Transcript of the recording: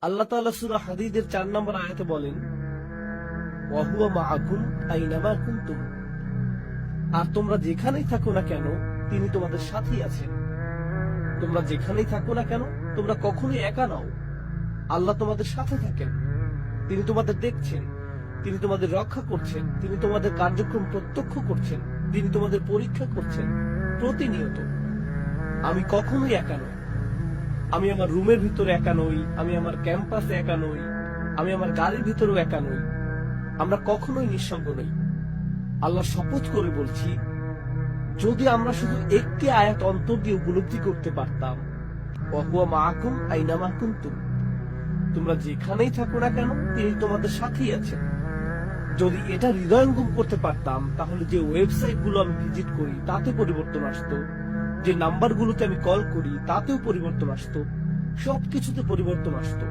আল্লাহ তাআলা সূরা হাদীদের 4 নম্বর আয়াতে বলেন, ওয়া হুয়া মাআকুম আইনামা কুনতুম। আর তোমরা যেখানেই থাকো না কেন তিনি তোমাদের সাথেই আছেন। তোমরা যেখানেই থাকো না কেন তোমরা কখনোই একা নও। আল্লাহ তোমাদের সাথে থাকেন। তিনি তোমাদের দেখছেন, তিনি তোমাদের রক্ষা করছেন, তিনি তোমাদের কার্যক্রম প্রত্যক্ষ করছেন, তিনি তোমাদের পরীক্ষা করছেন প্রতিনিয়ত। আমি কখনোই একা নই। আমি আমার রুমের ভিতরে একা নই, আমি আমার ক্যাম্পাসে একা নই, আমি আমার গাড়ির ভিতরেও একা নই। আমরা কখনোই নিঃসঙ্গ নই। আল্লাহ শপথ করে বলছি, যদি আমরা শুধু একটি আয়াত অন্তর দিয়ে উপলব্ধি করতে পারতাম, ওয়া হুয়া মাআকুম আইনামা কুনতুম, তোমরা যেখানেই থাকো না কেন তিনি তোমাদের সাথেই আছেন। যদি এটা হৃদয়ঙ্গম করতে পারতাম, তাহলে যে ওয়েবসাইট গুলো আমি ভিজিট করি তাতে পরিবর্তন আসতো, যে নাম্বারগুলোতে আমি কল করি তাতেও পরিবর্তন আসতো, সবকিছুতে পরিবর্তন আসতো।